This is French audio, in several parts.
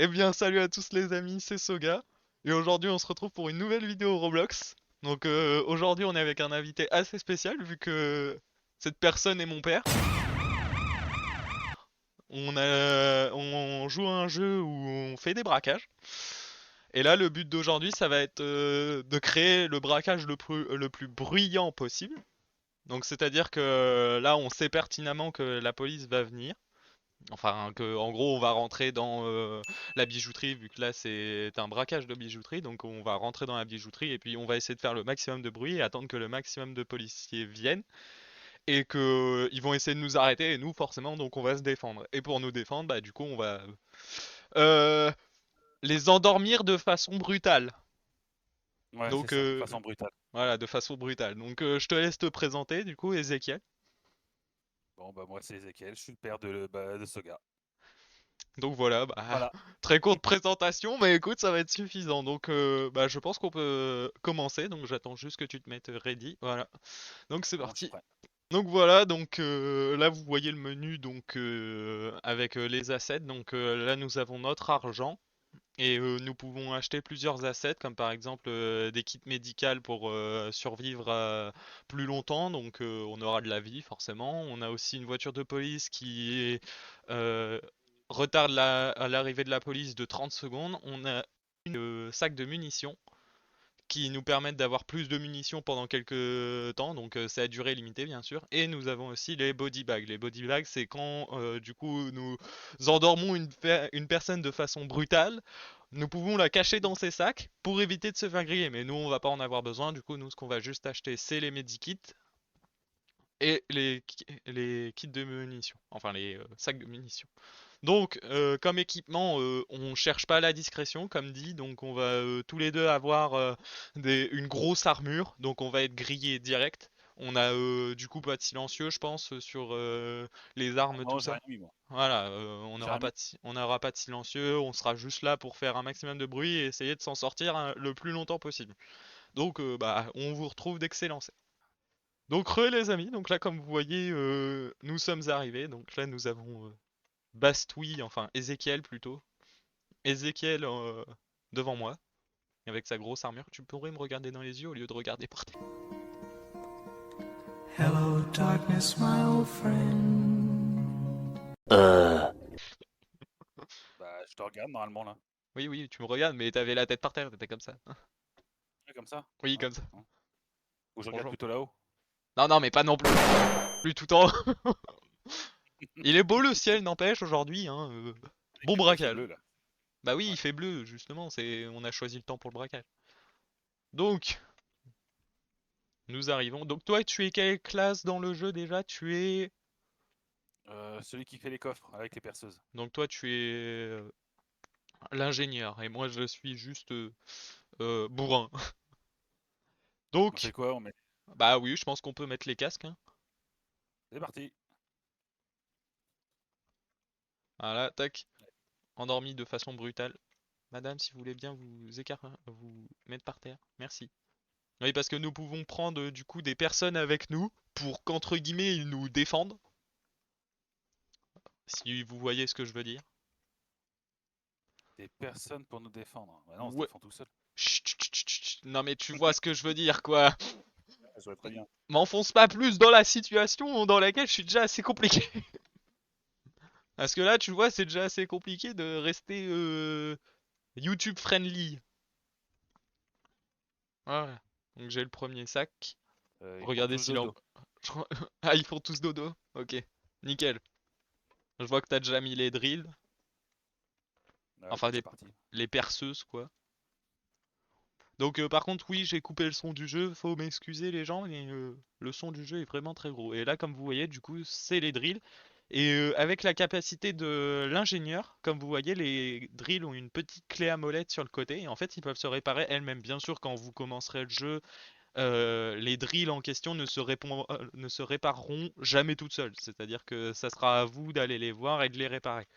Eh bien, salut à tous les amis, c'est Soga. Et aujourd'hui, on se retrouve pour une nouvelle vidéo Roblox. Donc aujourd'hui, on est avec un invité assez spécial vu que cette personne est mon père. On joue à un jeu où on fait des braquages. Et là, le but d'aujourd'hui, ça va être de créer le braquage le plus bruyant possible. Donc c'est-à-dire que là, on sait pertinemment que la police va venir. Enfin, que en gros, on va rentrer dans la bijouterie, vu que là c'est un braquage de bijouterie, donc on va rentrer dans la bijouterie et puis on va essayer de faire le maximum de bruit et attendre que le maximum de policiers viennent et que ils vont essayer de nous arrêter et nous forcément donc on va se défendre. Et pour nous défendre, bah du coup on va euh, les endormir de façon brutale. Ouais, c'est Donc ça, de façon brutale. voilà, de façon brutale. Donc je te laisse te présenter du coup, Ezekiel. Bon, bah moi c'est Ezekiel, je suis le père de Soga. Donc voilà, bah, Voilà, très courte présentation, mais écoute, ça va être suffisant. Donc bah, je pense qu'on peut commencer. Donc j'attends juste que tu te mettes ready. Voilà. Donc c'est bon, je suis parti. prêt. Donc voilà, donc là vous voyez le menu donc avec les assets. Donc là nous avons notre argent et nous pouvons acheter plusieurs assets comme par exemple des kits médicaux pour survivre plus longtemps. Donc on aura de la vie forcément. On a aussi une voiture de police qui est retarde à l'arrivée de la police de 30 secondes. On a une sac de munitions qui nous permettent d'avoir plus de munitions pendant quelques temps, donc c'est à durée limitée bien sûr. Et nous avons aussi les body bags. Les body bags, c'est quand du coup nous endormons une personne de façon brutale. Nous pouvons la cacher dans ces sacs pour éviter de se faire griller, mais nous on va pas en avoir besoin. Du coup, nous ce qu'on va juste acheter, c'est les medikits et les kits de munitions, enfin les sacs de munitions. Donc, comme équipement, on cherche pas la discrétion, comme dit, donc on va tous les deux avoir une grosse armure, donc on va être grillé direct. On a du coup pas de silencieux, je pense, sur les Ah armes, tout non, j'ai ça. rien mis moi. Voilà, J'ai rien mis. on n'aura pas de silencieux, on sera juste là pour faire un maximum de bruit et essayer de s'en sortir hein, le plus longtemps possible. Donc, bah, on vous retrouve d'excellence. Donc, les amis, donc là, comme vous voyez, nous sommes arrivés. Donc là, nous avons Bastoui, enfin Ézéchiel plutôt. Ézéchiel devant moi, avec sa grosse armure. Tu pourrais me regarder dans les yeux au lieu de regarder par terre. Hello, darkness, my old friend. Bah, je te regarde normalement là. Oui, oui, tu me regardes, mais t'avais la tête par terre, t'étais comme ça. Ouais, comme ça. Oui, Ouais, comme ça. ouais. Ou je regarde Bonjour. plutôt là-haut. Non, non, mais pas non plus. Plus tout en haut. Il est beau le ciel, n'empêche, aujourd'hui. Hein, bon Il fait braquage. bleu là. Bah oui, Ouais. il fait bleu, justement. On a choisi le temps pour le braquage. Donc, nous arrivons. Donc toi, tu es quelle classe dans le jeu déjà? Tu es... Celui qui fait les coffres avec les perceuses. Donc toi, tu es l'ingénieur. Et moi, je suis juste bourrin. On fait Donc, quoi? On met. bah oui, je pense qu'on peut mettre les casques. Hein. C'est parti. Voilà, tac. Endormi de façon brutale. Madame, si vous voulez bien vous écarter, vous mettre par terre. Merci. Oui, parce que nous pouvons prendre du coup des personnes avec nous pour qu'entre guillemets ils nous défendent. Si vous voyez ce que je veux dire. Des personnes pour nous défendre. Bah non, on se Ouais. défend tout seul. Chut, chut, chut, chut, chut. Non mais tu vois ce que je veux dire quoi. Je vois très bien. M'enfonce pas plus dans la situation dans laquelle je suis déjà assez compliqué. Parce que là, tu vois, c'est déjà assez compliqué de rester YouTube friendly. Voilà. Donc j'ai le premier sac. Ils font Regardez tous s'il en... dodo. Ah, ils font tous dodo. Ok. Nickel. Je vois que t'as déjà mis les drills. Ah, Enfin, ok, c'est parti. les perceuses, quoi. Donc, par contre, oui, j'ai coupé le son du jeu. Faut m'excuser, les gens, mais le son du jeu est vraiment très gros. Et là, comme vous voyez, du coup, c'est les drills. Et avec la capacité de l'ingénieur, comme vous voyez, les drills ont une petite clé à molette sur le côté. Et en fait, ils peuvent se réparer elles-mêmes. Bien sûr, quand vous commencerez le jeu, les drills en question ne se répareront jamais toutes seules. C'est-à-dire que ça sera à vous d'aller les voir et de les réparer.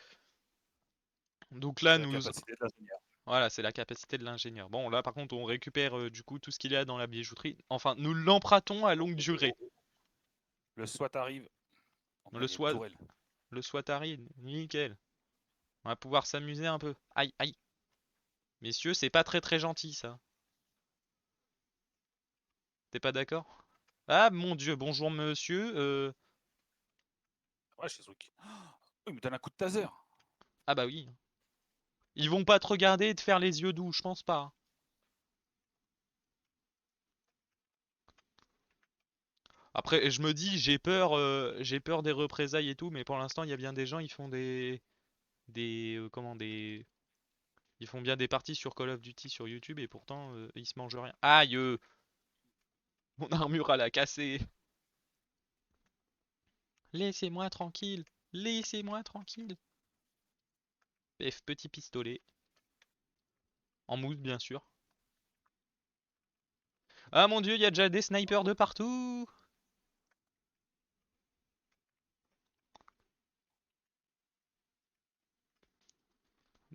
Donc là, C'est la capacité de l'ingénieur. voilà, c'est la capacité de l'ingénieur. Bon, là, par contre, on récupère du coup tout ce qu'il y a dans la bijouterie. Enfin, nous l'empruntons à longue durée. Le SWAT arrive. On Le a une SWAT, tourelle. le SWAT arrive, nickel. On va pouvoir s'amuser un peu. Aïe, aïe. Messieurs, c'est pas très gentil ça. T'es pas d'accord? Ah mon dieu, bonjour monsieur. Ouais, chez Zuki. Oh, il me donne un coup de taser. Ah bah oui. Ils vont pas te regarder et te faire les yeux doux, je pense pas. Après, je me dis, j'ai peur des représailles et tout, mais pour l'instant, il y a bien des gens, ils font ils font bien des parties sur Call of Duty sur YouTube et pourtant, ils se mangent rien. Aïe, mon armure à la casser. Laissez-moi tranquille, laissez-moi tranquille. F, petit pistolet, en mousse bien sûr. Ah mon dieu, il y a déjà des snipers de partout.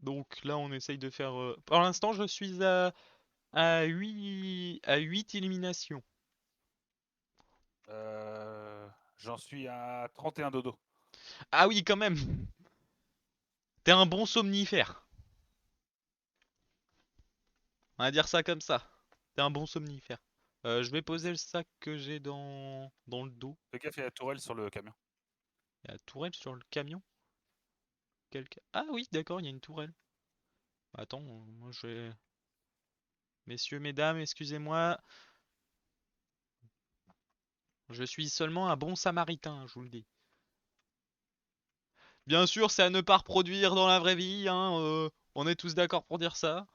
Donc là, on essaye de faire. Pour l'instant, je suis à 8 éliminations. J'en suis à 31 dodo. Ah oui, quand même. T'es un bon somnifère. On va dire ça comme ça. T'es un bon somnifère. Je vais poser le sac que j'ai dans le dos. Fais gaffe, il y a la tourelle sur le camion. Il y a la tourelle sur le camion. Ah oui, d'accord, il y a une tourelle. Attends, moi je vais. Messieurs, mesdames, excusez-moi. Je suis seulement un bon samaritain, je vous le dis. Bien sûr, c'est à ne pas reproduire dans la vraie vie, hein. On est tous d'accord pour dire ça.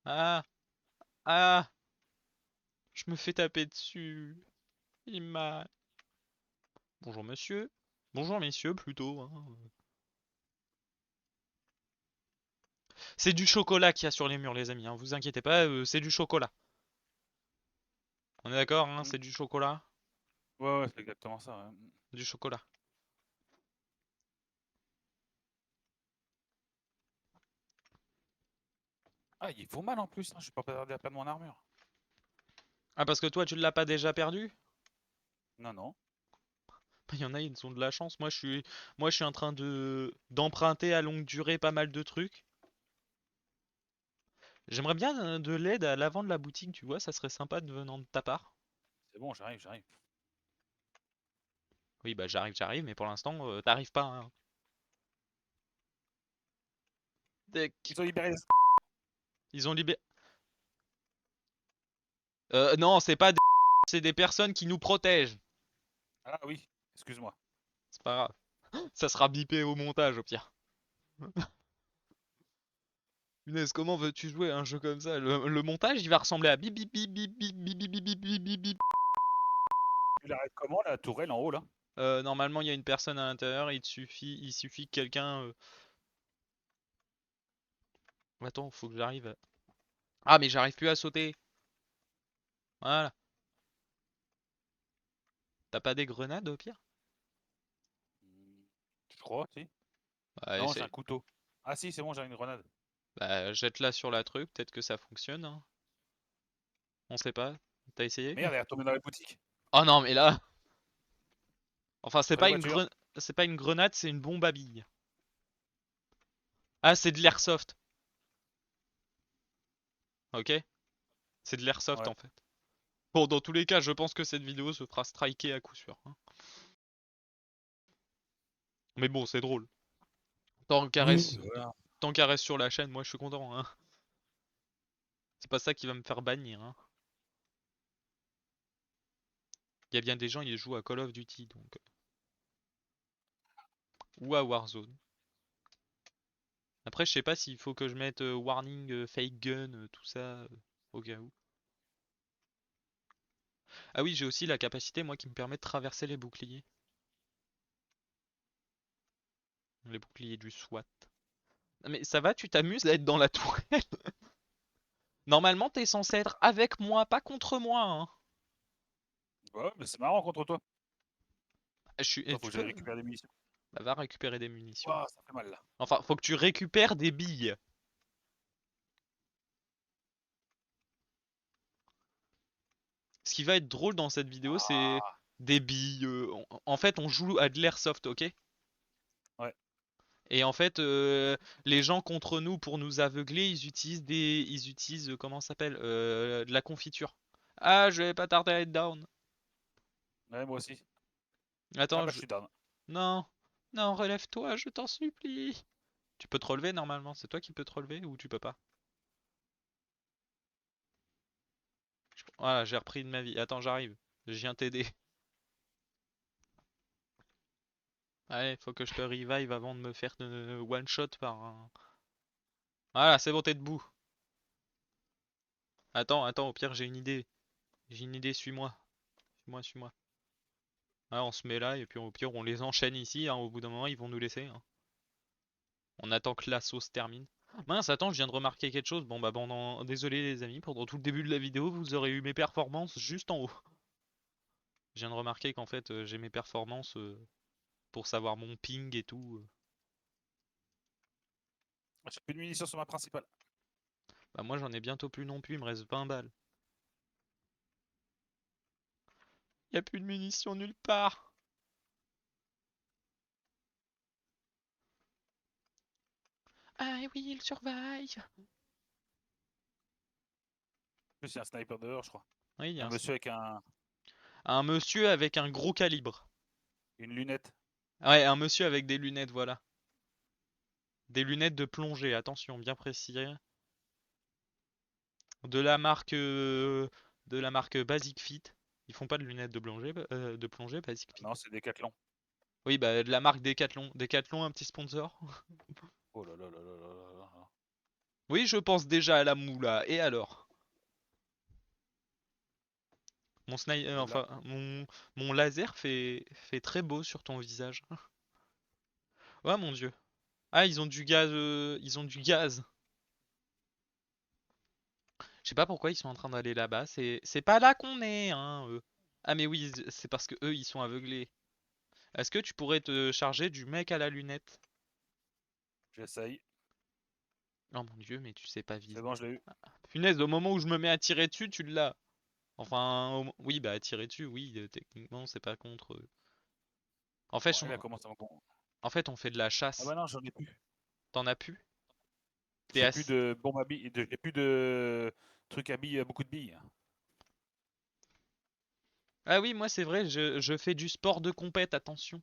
Ah, ah, je me fais taper dessus. Il m'a. Bonjour monsieur. Bonjour messieurs plutôt, hein. C'est du chocolat qu'il y a sur les murs, les amis, hein. Vous inquiétez pas, c'est du chocolat. On est d'accord, hein, Mm. c'est du chocolat. Ouais, c'est exactement ça. Ouais. Du chocolat. Ah, il faut mal en plus, hein. Je suis pas perdu à perdre mon armure. Ah, parce que toi, tu ne l'as pas déjà perdu? Non, non. Il y en a, ils ont de la chance. Moi, je suis en train d'emprunter à longue durée pas mal de trucs. J'aimerais bien de l'aide à l'avant de la boutique, tu vois, ça serait sympa de venant de ta part. C'est bon, j'arrive. Oui, bah j'arrive, mais pour l'instant, t'arrives pas, hein. Ils ont libéré les... Ils ont libéré. Non, c'est pas des... c'est des personnes qui nous protègent. Ah oui, excuse-moi. C'est pas grave. Ça sera bipé au montage, au pire. Punaise, comment veux-tu jouer à un jeu comme ça? Le montage, il va ressembler à bip bip bip bip bip bip bip bip bip bip bip. Tu l'arrêtes comment, la tourelle en haut, là? Normalement, il y a une personne à l'intérieur, il suffit que quelqu'un. Attends, faut que j'arrive. Ah, mais j'arrive plus à sauter. Voilà. T'as pas des grenades au pire? Hmm, je crois, si. Bah, Non, j'ai un essaye. couteau. Ah si, c'est bon, j'ai une grenade. Bah, jette-la sur la truc, peut-être que ça fonctionne, hein. On sait pas. T'as essayé? Merde, elle est retombée dans la boutique. Oh non, mais là. Enfin, Dans les voitures. c'est pas une grenade, c'est une bombe à billes. Ah, c'est de l'airsoft. Ok? C'est de l'airsoft Ouais. en fait. Bon, dans tous les cas, je pense que cette vidéo se fera striker à coup sûr, hein. Mais bon, c'est drôle. Tant qu'elle Oui, reste, voilà. tant qu'elle reste sur la chaîne, moi je suis content, hein. C'est pas ça qui va me faire bannir, hein. Il y a bien des gens, ils jouent à Call of Duty, donc. Ou à Warzone. Après, je sais pas s'il faut que je mette warning, fake gun, tout ça, au cas où. Ah oui, j'ai aussi la capacité, moi, qui me permet de traverser les boucliers. Les boucliers du SWAT. Non, mais ça va, tu t'amuses à être dans la tourelle? Normalement, t'es censé être avec moi, pas contre moi, hein. Ouais, mais c'est marrant contre toi. Attends, faut Tu que j'aille peux. récupérer des munitions. Bah, va récupérer des munitions. Waouh, ça fait mal là. Enfin, faut que tu récupères des billes. Ce qui va être drôle dans cette vidéo, c'est Ah, des billes. En fait, on joue à de l'airsoft, ok? ouais. Et en fait, les gens contre nous pour nous aveugler, ils utilisent comment ça s'appelle, de la confiture. Ah, je vais pas tarder à être down. Ouais, moi aussi. Ah Attends, bah je suis down. non, non, relève-toi, je t'en supplie. Tu peux te relever normalement, c'est toi qui peux te relever ou tu peux pas? Voilà, j'ai repris de ma vie. Attends, j'arrive. Je viens t'aider. Allez, faut que je te revive avant de me faire one shot par un. Voilà, c'est bon, t'es debout. Attends, au pire, j'ai une idée. J'ai une idée, suis-moi. Suis-moi. Ah, on se met là et puis au pire, on les enchaîne ici, hein. Au bout d'un moment, ils vont nous laisser, hein. On attend que l'assaut se termine. Mince, attends, je viens de remarquer quelque chose. Bon, bah, désolé les amis, pendant tout le début de la vidéo, vous aurez eu mes performances juste en haut. Je viens de remarquer qu'en fait, j'ai mes performances pour savoir mon ping et tout. J'ai plus de munitions sur ma principale. Bah, moi, j'en ai bientôt plus non plus, il me reste 20 balles. Y a plus de munitions nulle part. Ah oui, il survive. En plus, il y a un sniper dehors, je crois. Oui, il y Un a monsieur avec un monsieur avec un gros calibre. une lunette. Ouais, un monsieur avec des lunettes, voilà. Des lunettes de plongée, attention, bien précis. De la marque, Basic Fit. Ils font pas de lunettes de plongée Basic Fit. Non, c'est Decathlon. Oui, bah de la marque Decathlon. Decathlon, un petit sponsor. Oh là là là là là là là. Oui, je pense déjà à la moula. Et alors? Et là, Enfin, mon laser fait très beau sur ton visage. Ouais, mon dieu. Ah, ils ont du gaz. Ils ont du gaz. Je sais pas pourquoi ils sont en train d'aller là-bas. C'est pas là qu'on est, hein. Ah, mais oui, c'est parce que eux, ils sont aveuglés. Est-ce que tu pourrais te charger du mec à la lunette? j'essaye. Oh mon dieu, mais tu sais pas C'est viser. bon, je l'ai eu. Punaise, au moment où je me mets à tirer dessus, tu l'as. Enfin, oui, bah tirer dessus, oui, techniquement, c'est pas contre eux. En fait, Bon, il a commencé à me con. on fait de la Ah chasse. bah non, j'en ai plus. T'en as plus? T'es J'ai plus assis. de bombes à billes. J'ai plus de trucs à billes, beaucoup de billes. Ah oui, moi c'est vrai, je fais du sport de compète, attention.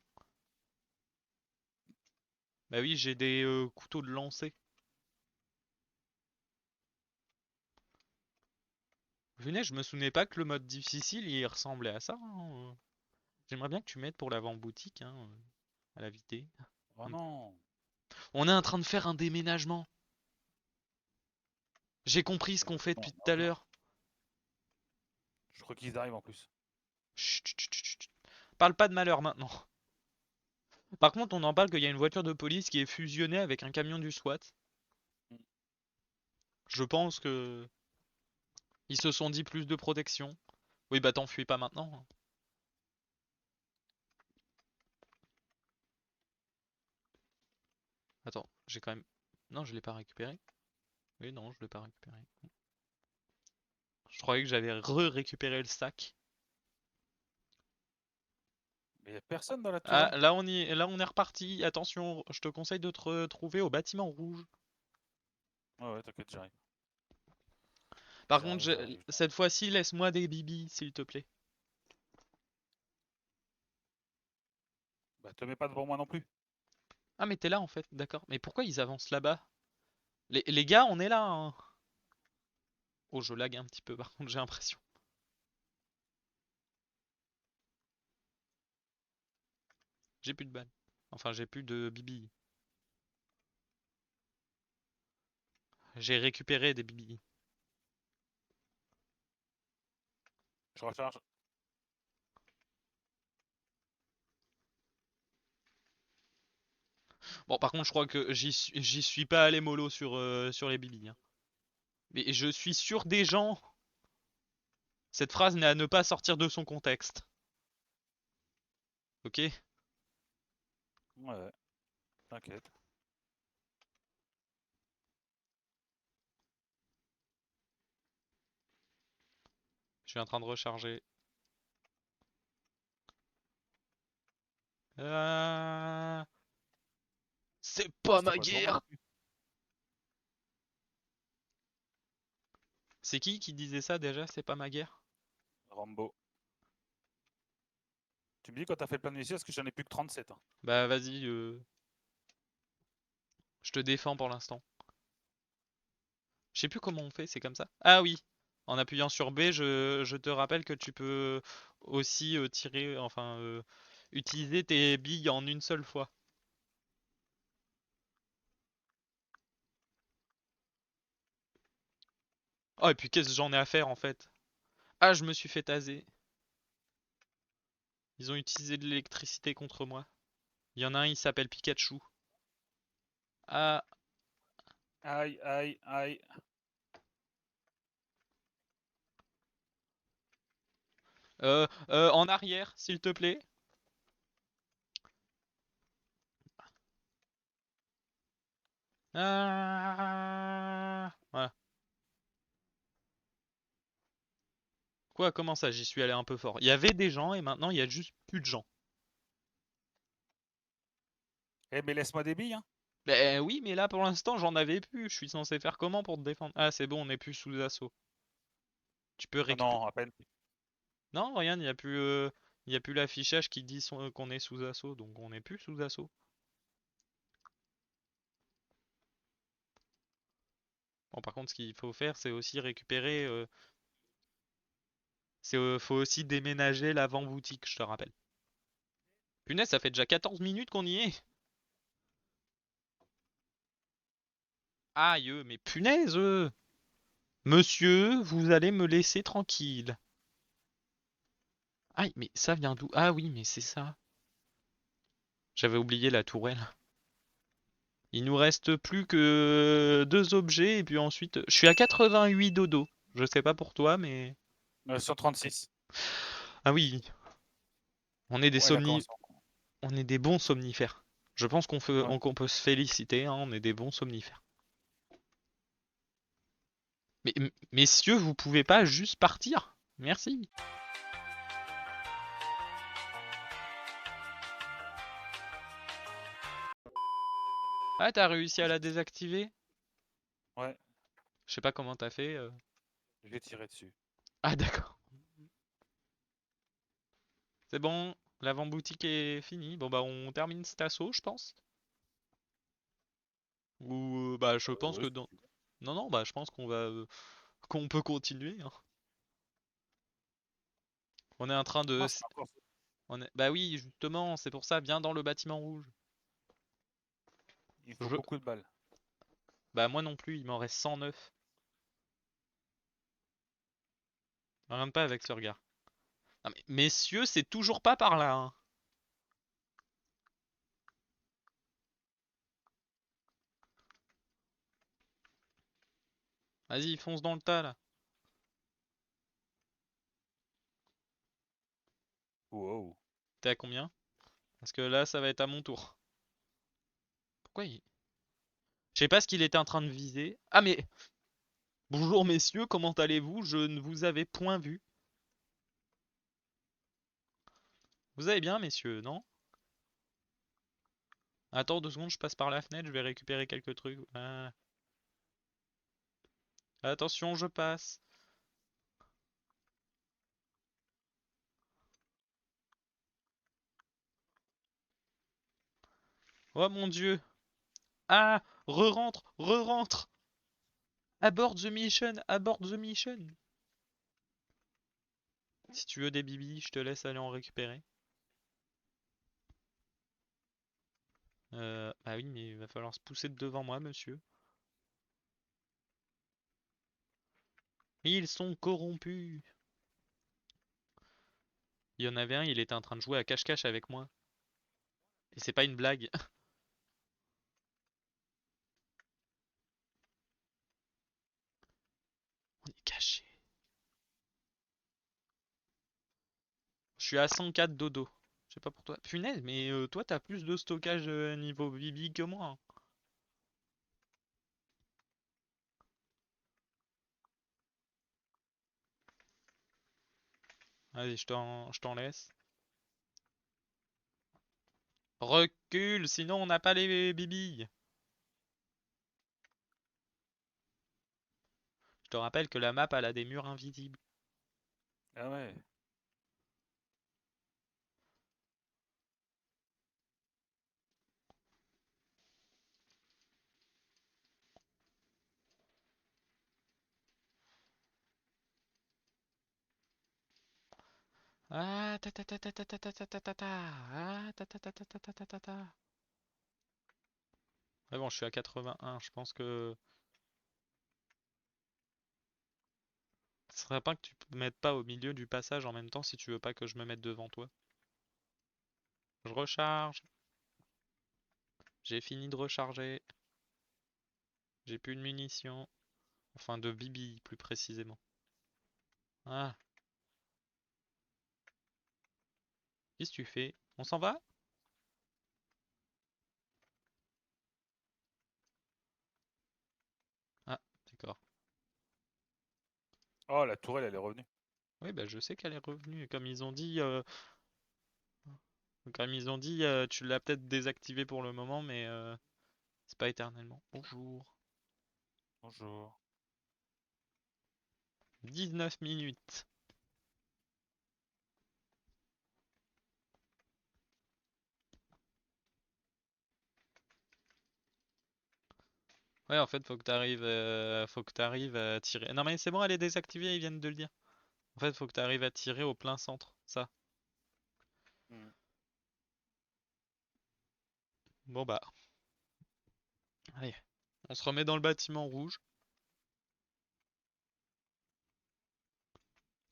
Bah oui, j'ai des couteaux de lancer. Venez, je me souvenais pas que le mode difficile il ressemblait à ça, hein. J'aimerais bien que tu m'aides pour l'avant-boutique, hein, à la vider. Oh non. On est en train de faire un déménagement. J'ai compris ce qu'on fait Non, depuis tout non, à non. l'heure. Je crois qu'ils arrivent en plus. Chut, chut, chut, chut. Parle pas de malheur maintenant. Par contre, on en parle qu'il y a une voiture de police qui est fusionnée avec un camion du SWAT. Mm. Je pense que ils se sont dit plus de protection. Oui, bah t'enfuis pas maintenant, hein. Attends, j'ai quand même. Non, je l'ai pas récupéré. Oui, non, je l'ai pas récupéré. Je croyais que j'avais récupéré le sac. Mais y a personne dans la Ah, tourelle. là on est reparti. Attention, je te conseille de te retrouver au bâtiment rouge. Ouais, ouais, t'inquiète, j'arrive. Par contre, J'arrive. cette fois-ci, laisse-moi des bibis, s'il te plaît. Bah, te mets pas devant moi non plus. Ah, mais t'es là en fait, d'accord. Mais pourquoi ils avancent là-bas? Les gars, on est là, hein. Oh, je lag un petit peu, par contre, j'ai l'impression. J'ai plus de balles. Enfin, j'ai plus de bibi. J'ai récupéré des bibi. Je recharge. Bon, par contre, je crois que j'y suis pas allé mollo sur les bibi, hein. Mais je suis sûr des gens. Cette phrase n'est à ne pas sortir de son contexte. Ok? Ouais, ouais, t'inquiète. Je suis en train de recharger. Ah, C'est pas C'était ma pas toujours bien non guerre. plus. C'est qui disait ça déjà? C'est pas ma guerre? Rambo. Tu me dis quand t'as fait le plein de munitions, parce que j'en ai plus que 37. Hein. Bah vas-y, je te défends pour l'instant. Je sais plus comment on fait, c'est comme ça? Ah oui, en appuyant sur B, je te rappelle que tu peux aussi tirer, enfin, utiliser tes billes en une seule fois. Oh, et puis qu'est-ce que j'en ai à faire en fait? Ah, je me suis fait taser. Ils ont utilisé de l'électricité contre moi. Il y en a un, il s'appelle Pikachu. Ah, Aïe, aïe, aïe. en arrière, s'il te plaît. Ah, voilà. Quoi, comment ça, j'y suis allé un peu fort? Il y avait des gens et maintenant il y a juste plus de gens. Eh, mais laisse-moi des billes, hein. Ben oui, mais là pour l'instant j'en avais plus. Je suis censé faire comment pour te défendre? Ah, c'est bon, on n'est plus sous assaut. Tu peux Non, récupérer. non, à peine. Non, rien, il y a plus l'affichage qui dit qu'on est sous assaut, donc on n'est plus sous assaut. Bon, par contre, ce qu'il faut faire, c'est aussi récupérer. Faut aussi déménager l'avant-boutique, je te rappelle. Punaise, ça fait déjà 14 minutes qu'on y est. Aïe, mais punaise! Monsieur, vous allez me laisser tranquille. Aïe, mais ça vient d'où? Ah oui, mais c'est ça. J'avais oublié la tourelle. Il nous reste plus que deux objets et puis ensuite, je suis à 88 dodo. Je sais pas pour toi, mais Sur 36. ah oui, on est des Ouais, d'accord. on est des bons somnifères. Je pense Ouais. qu'on peut se féliciter, hein, on est des bons somnifères. Mais messieurs, vous pouvez pas juste partir? Merci. Ah, t'as réussi à la désactiver? Ouais, Je sais pas comment t'as fait. je vais tirer dessus. Ah d'accord. C'est bon, l'avant-boutique est finie. Bon bah on termine cet assaut, je pense. Ou bah je pense Ouais, que dans... Non non, bah je pense qu'on peut continuer, hein. On est en train de... non, c'est encore. Bah oui, justement, c'est pour ça, viens dans le bâtiment rouge. Il faut Je... beaucoup de balles. Bah moi non plus, il m'en reste 109. Rien pas avec ce regard. Non mais messieurs, c'est toujours pas par là, hein. Vas-y, fonce dans le tas là. Wow. T'es à combien? Parce que là, ça va être à mon tour. Pourquoi il... Je sais pas ce qu'il était en train de viser. Ah mais... Bonjour messieurs, comment allez-vous? Je ne vous avais point vu. Vous allez bien messieurs, non? Attends 2 secondes, je passe par la fenêtre, je vais récupérer quelques trucs. Ah. Attention, je passe. Oh mon dieu. Ah, re-rentre, re-rentre. Abort the mission, abort the mission. Si tu veux des bibis, je te laisse aller en récupérer. Bah oui, mais il va falloir se pousser de devant moi, monsieur. Ils sont corrompus. Il y en avait un, il était en train de jouer à cache-cache avec moi. Et c'est pas une blague. On est caché. Je suis à 104 dodo. Je sais pas pour toi. Punaise, mais toi t'as plus de stockage niveau bibi que moi, hein. Vas-y, je t'en laisse. Recule, sinon on n'a pas les bibilles. Je te rappelle que la map, elle a des murs invisibles. Ah ouais. Ah, ta ta ta ta ta ta ta ta ta ta ta. Ah, ta ta ta ta ta ta ta ta ta. Ouais, bon, je suis à 81. Je pense que ce serait pas que tu te mettes pas au milieu du passage en même temps si tu veux pas que je me mette devant toi. Je recharge. J'ai fini de recharger. J'ai plus de munitions. Enfin, de bibi, plus précisément. Ah, qu'est-ce que tu fais? On s'en va? Ah, d'accord. Oh, la tourelle, elle est revenue. Oui, bah je sais qu'elle est revenue. Comme ils ont dit, tu l'as peut-être désactivé pour le moment, mais c'est pas éternellement. Bonjour. Bonjour. 19 minutes. Ouais, en fait, faut que t'arrives à tirer. Non, mais c'est bon, elle est désactivée, ils viennent de le dire. En fait, faut que t'arrives à tirer au plein centre. Ça. Hmm. Bon bah, allez. On se remet dans le bâtiment rouge.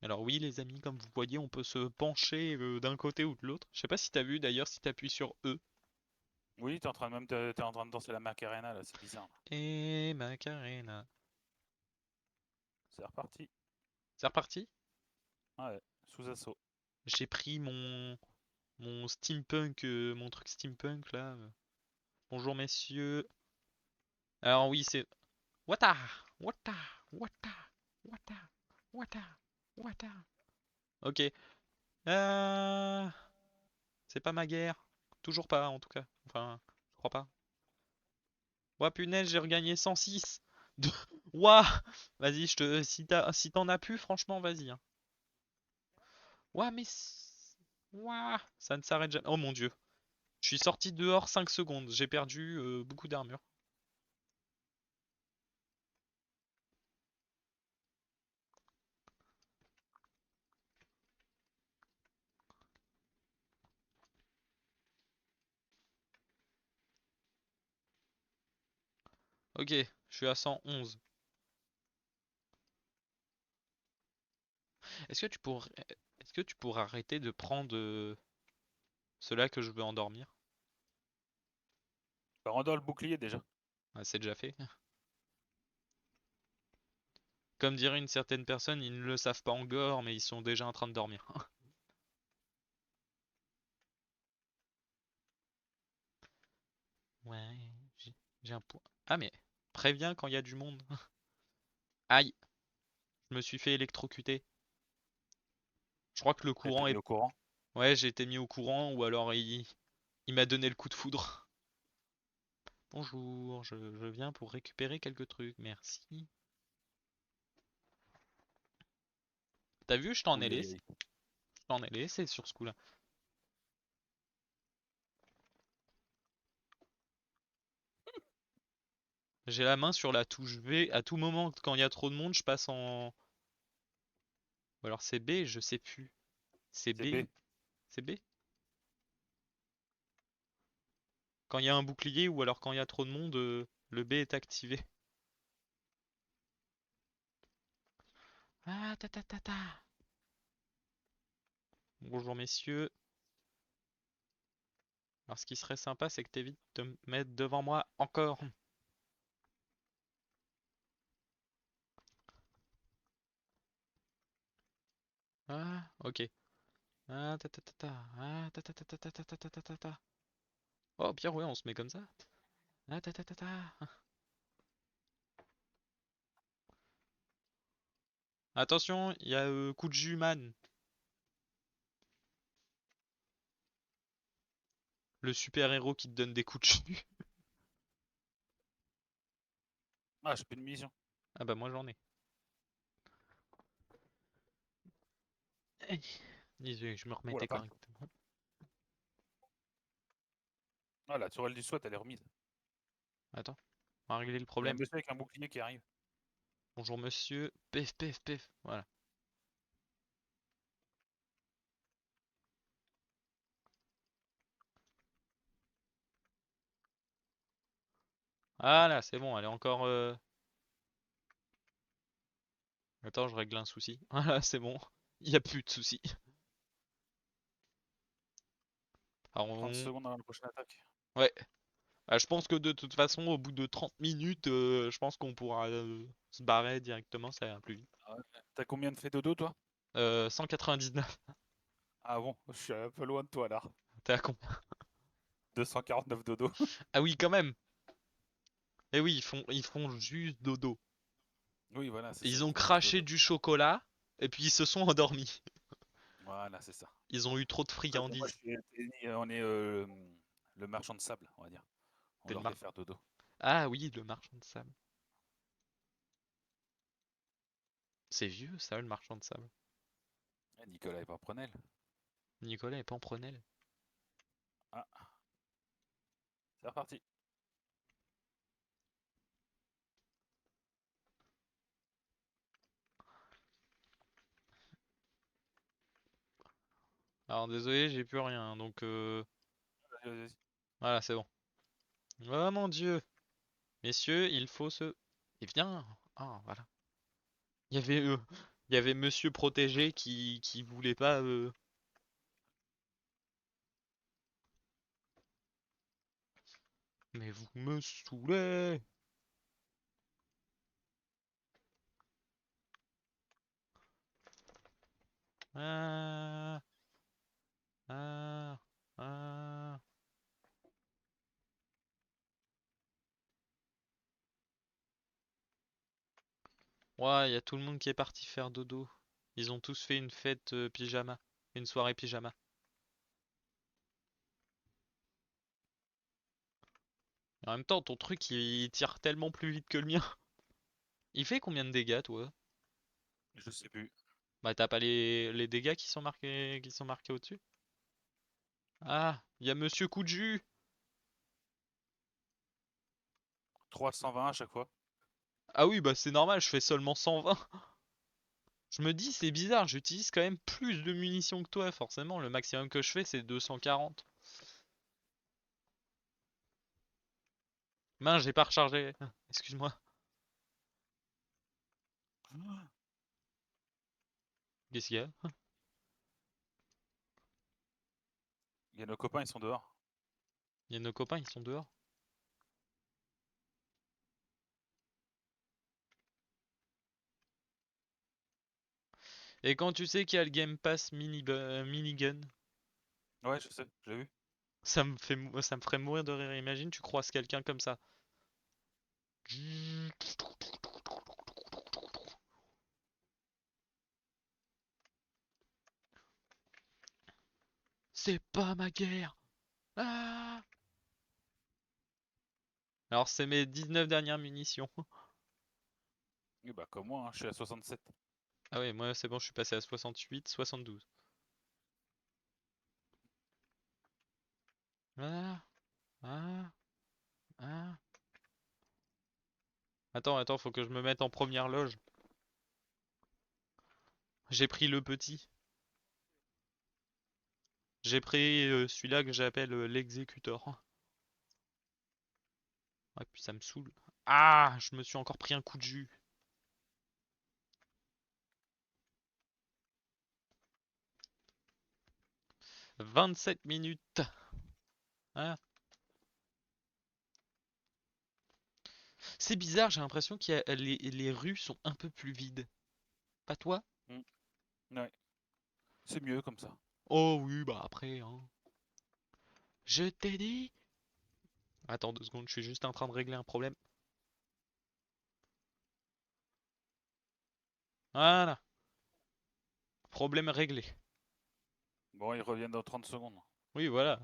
Alors oui, les amis, comme vous voyez, on peut se pencher d'un côté ou de l'autre. Je sais pas si t'as vu d'ailleurs, si t'appuies sur E. Oui, t'es en train de danser la Macarena là, c'est bizarre. Et Macarena. C'est reparti. C'est reparti? Ah ouais, sous assaut. J'ai pris mon steampunk, mon truc steampunk là. Bonjour messieurs. Alors oui, c'est Wata, Wata, Wata, Wata, Wata, Wata. Ok. Euh... C'est pas ma guerre. Toujours pas en tout cas. Enfin, je crois pas. Ouah punaise, j'ai regagné 106. Ouah. Vas-y, si t'en as plus, franchement, vas-y, hein. Ouah, mais... Ouah. Ça ne s'arrête jamais. Oh mon dieu. Je suis sorti dehors 5 secondes. J'ai perdu beaucoup d'armure. Ok, je suis à 111. Est-ce que tu pourrais... Est-ce que tu pourrais arrêter de prendre ceux-là que je veux endormir? Bah, rendors le bouclier déjà. Ah, c'est déjà fait. Comme dirait une certaine personne, ils ne le savent pas encore, mais ils sont déjà en train de dormir. Ouais, j'ai un point. Ah mais, préviens quand il y a du monde. Aïe, je me suis fait électrocuter. Je crois que le T'as été courant mis est... au courant. Ouais, j'ai été mis au courant, ou alors il m'a donné le coup de foudre. Bonjour, je viens pour récupérer quelques trucs, merci. T'as vu, je t'en ai Oui, aïe, laissé. aïe. Je t'en ai laissé sur ce coup-là. J'ai la main sur la touche V. À tout moment, quand il y a trop de monde, je passe en... Ou alors c'est B, je sais plus. C'est C'est B? B. C'est B? Quand il y a un bouclier ou alors quand il y a trop de monde, le B est activé. Ah, ta ta ta ta. Bonjour messieurs. Alors ce qui serait sympa, c'est que t'évites de me mettre devant moi encore. Ah, ok. Ah, ta ta ta ta. Ah, ta ta ta ta ta ta ta ta ta ta ta. Oh, bien ouais, on se met comme ça. Ah, ta ta ta ta. Attention, il y a coup de jus man. Le super-héros qui te donne des coups de cheveux. Ah, j'ai plus de munitions. Ah bah moi j'en ai. Eh, désolé, je me Oh la remettais vache. correctement. Ah, la tourelle du SWAT, elle est remise. Attends, on va régler le Il y a un problème. monsieur avec un bouclier qui arrive. Bonjour monsieur. Pef, pef, pef. Voilà. Voilà, c'est bon, elle est encore... Attends, je règle un souci. Voilà, c'est bon. Il n'y a plus de soucis. Alors 30 secondes avant la prochaine attaque. Ouais. Bah, je pense que de toute façon, au bout de 30 minutes, je pense qu'on pourra se barrer directement, ça ira plus vite. Ah ouais. T'as combien de fait dodo, toi? 199. Ah bon, je suis un peu loin de toi là. T'es à combien? 249 dodo. Ah oui, quand même. Eh oui, ils font juste dodo. Oui, voilà, c'est ça, Ils ils ont font juste craché dodo. du chocolat, et puis ils se sont endormis. Voilà, c'est ça. Ils ont eu trop de Moi, friandises. on est le marchand de sable, on va dire. On T'es le leur mar... fait faire dodo. Ah oui, le marchand de sable. C'est vieux, ça, le marchand de sable. Eh, Nicolas et Paprenel. Nicolas est Pamprenelle. Ah, c'est reparti. Alors désolé, j'ai plus rien, donc Vas-y, vas-y, vas-y. voilà, c'est bon. Oh mon Dieu, messieurs, il faut se... Et viens. Ah, voilà. Il y avait, euh, il y avait Monsieur Protégé qui voulait pas... Mais vous me saoulez. Ah, ah, ah. Ouais, il y a tout le monde qui est parti faire dodo. Ils ont tous fait une fête pyjama. Une soirée pyjama. En même temps, ton truc, il tire tellement plus vite que le mien. Il fait combien de dégâts, toi? Je sais plus. Bah, t'as pas les dégâts qui sont marqués au-dessus? Ah, il y a Monsieur Coup de jus. 320 à chaque fois. Ah oui, bah c'est normal, je fais seulement 120. Je me dis, c'est bizarre, j'utilise quand même plus de munitions que toi, forcément. Le maximum que je fais, c'est 240. Mince, j'ai pas rechargé. Excuse-moi. Qu'est-ce qu'il y a? Il y a nos copains, ils sont dehors. Il y a nos copains, ils sont dehors. Et quand tu sais qu'il y a le Game Pass minigun, Ouais, je sais, j'ai vu. ça me ferait mourir de rire. Imagine, tu croises quelqu'un comme ça. C'est pas ma guerre. Ah. Alors c'est mes 19 dernières munitions. Oui, bah comme moi, hein, je suis à 67. Ah ouais, moi c'est bon, je suis passé à 68, 72. Ah, ah, ah. Attends, attends, faut que je me mette en première loge. J'ai pris le petit. J'ai pris celui-là que j'appelle l'exécuteur. Ah, puis ça me saoule. Ah, je me suis encore pris un coup de jus. 27 minutes. Ah. C'est bizarre, j'ai l'impression que les rues sont un peu plus vides. Pas toi? Hmm. Ouais, c'est mieux comme ça. Oh oui, bah après, hein. Je t'ai dit. Attends 2 secondes, je suis juste en train de régler un problème. Voilà, problème réglé. Bon, ils reviennent dans 30 secondes. Oui, voilà.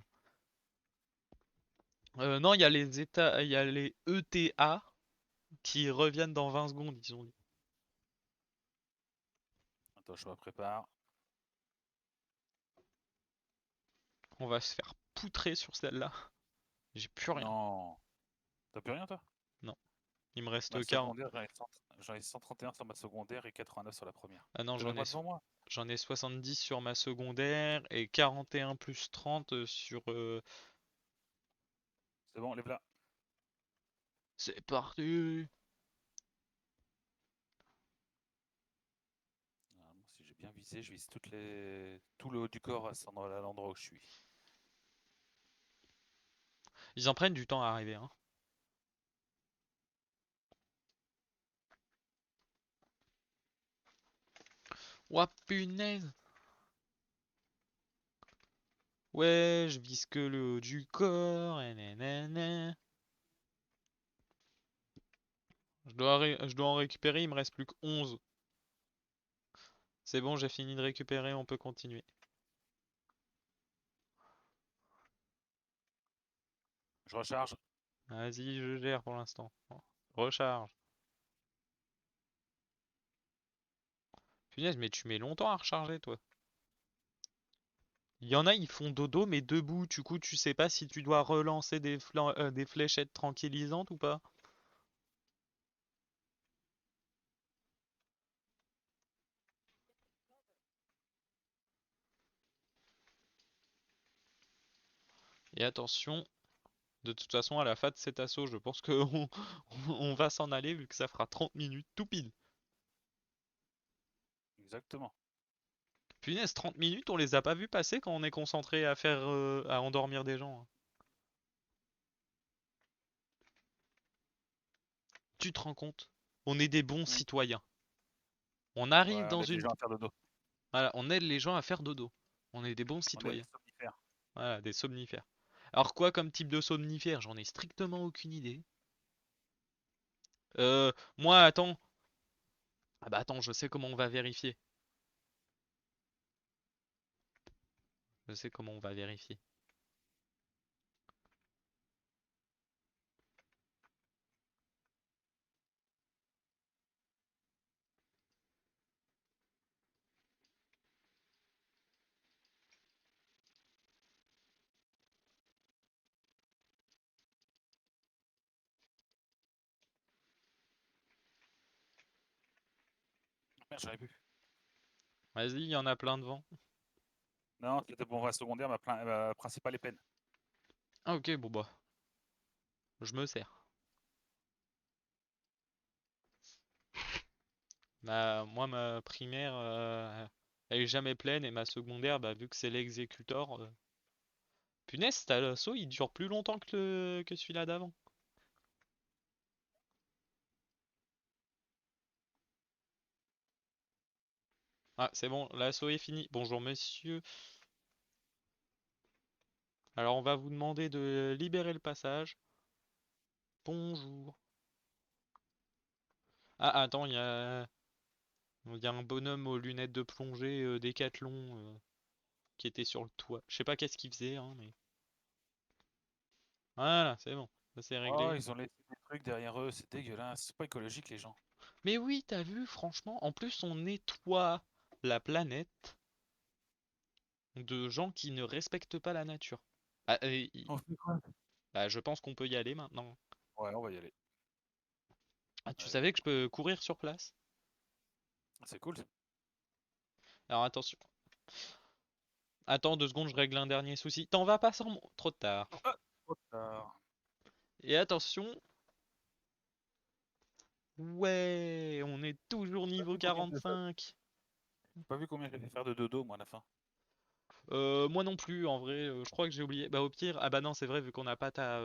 Non, il y a les états, il y a les ETA qui reviennent dans 20 secondes, ils ont dit. Attends, je me prépare. On va se faire poutrer sur celle-là. J'ai plus rien. Non. T'as plus rien, toi? Non, il me Ma reste 40. secondaire, j'en ai 131 sur ma secondaire et 89 sur la première. Ah non, T'es même pas devant moi. j'en ai 70 sur ma secondaire et 41 plus 30 sur... C'est bon, lève là. C'est parti! Normalement, si j'ai bien visé, je vise tout le haut du corps à l'endroit où je suis. Ils en prennent du temps à arriver, hein. Ouah, punaise! Ouais, je vise que le haut du corps. Et nanana. Je dois en récupérer, il me reste plus que 11. C'est bon, j'ai fini de récupérer, on peut continuer. Je recharge. Vas-y, je gère pour l'instant. Recharge. Punaise, mais tu mets longtemps à recharger, toi. Il y en a, ils font dodo, mais debout. Du coup, tu sais pas si tu dois relancer des fléchettes tranquillisantes ou pas. Et attention, de toute façon, à la fin de cet assaut, je pense que on va s'en aller vu que ça fera 30 minutes tout pile. Exactement. Punaise, 30 minutes, on les a pas vus passer quand on est concentré à faire, à endormir des gens, hein. Tu te rends compte? On est des bons Mm. citoyens. On Ouais, arrive on dans aide les une... gens à faire dodo. Voilà, on aide les gens à faire dodo. On est des bons On aide les citoyens. somnifères. Voilà, des somnifères. Alors quoi comme type de somnifère? J'en ai strictement aucune idée. Moi, attends. Ah bah attends, je sais comment on va vérifier. Je sais comment on va vérifier. Merde, j'aurais pu. Vas-y, il y en a plein devant. Non, c'était pour ma secondaire, ma principale est peine. Ah ok, bon bah, je me sers. Moi, ma primaire, elle est jamais pleine et ma secondaire, bah, vu que c'est l'exécutor... Punaise, t'as l'assaut, il dure plus longtemps que celui-là d'avant. Ah, c'est bon, l'assaut est fini. Bonjour, monsieur. Alors, on va vous demander de libérer le passage. Bonjour. Ah, attends, il y a un bonhomme aux lunettes de plongée Décathlon qui était sur le toit. Je sais pas qu'est-ce qu'il faisait, hein, mais... Voilà, c'est bon. Ça c'est Oh, réglé. ils ont laissé des trucs derrière eux, c'est dégueulasse. C'est pas écologique, les gens. Mais oui, t'as vu, franchement, en plus on nettoie la planète de gens qui ne respectent pas la nature. Ah, On fait quoi? bah, je pense qu'on peut y aller maintenant. Ouais, on va y aller. Ah, tu Allez, savais que je peux courir sur place? c'est cool. Alors attention. Attends 2 secondes, je règle un dernier souci. T'en vas pas sans moi. Trop tard. Ah, trop tard. Et attention. Ouais, on est toujours J'ai pas niveau vu combien cinq. j'ai pas vu combien j'ai fait faire de dodo, moi, à la fin. Moi non plus, en vrai, je crois que j'ai oublié. Bah au pire, ah bah non, c'est vrai, vu qu'on n'a pas ta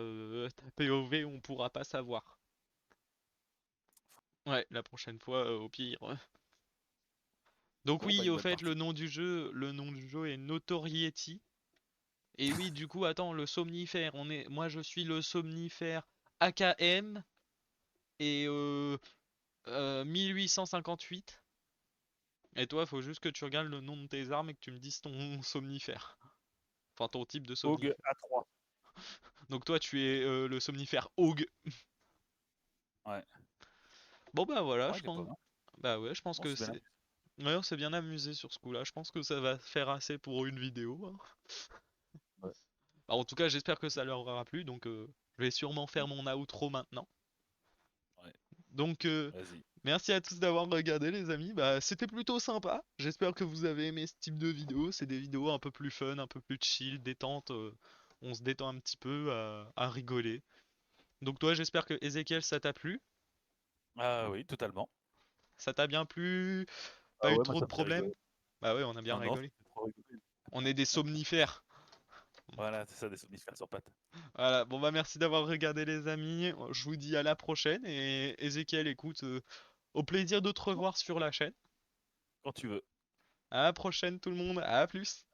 POV, on pourra pas savoir. Ouais, la prochaine fois, au pire. Donc Bon, bah, oui, une au bonne fait, partie. le nom du jeu est Notoriety. Et oui, du coup, attends, le somnifère, moi je suis le somnifère AKM et 1858. Et toi, faut juste que tu regardes le nom de tes armes et que tu me dises ton somnifère. Enfin, ton type de Og somnifère. A3. Donc toi, tu es le somnifère Aug. Ouais. Bon bah voilà, Ouais, je il est pas pense. mal. Bah ouais, je pense Bon, que c'est bien. c'est. Ouais, on s'est bien amusé sur ce coup-là. Je pense que ça va faire assez pour une vidéo, hein. Ouais. Bah, en tout cas, j'espère que ça leur aura plu. Donc, je vais sûrement Mm. faire mon outro maintenant. Ouais. Donc, Vas-y. merci à tous d'avoir regardé, les amis. Bah, c'était plutôt sympa. J'espère que vous avez aimé ce type de vidéo. C'est des vidéos un peu plus fun, un peu plus chill, détente. On se détend un petit peu à rigoler. Donc, toi, j'espère que Ezekiel, ça t'a plu. Ah oui, totalement. Ça t'a bien plu. Pas Ah eu ouais, moi trop de ça me fait problèmes. rigoler. Bah ouais, on a bien Non, non, ça rigolé. me fait trop rigoler. On est des somnifères. Voilà, c'est ça, des somnifères sur pattes. Voilà, bon bah merci d'avoir regardé les amis, je vous dis à la prochaine et Ezekiel écoute, au plaisir de te revoir sur la chaîne. Quand tu veux. À la prochaine tout le monde, à plus.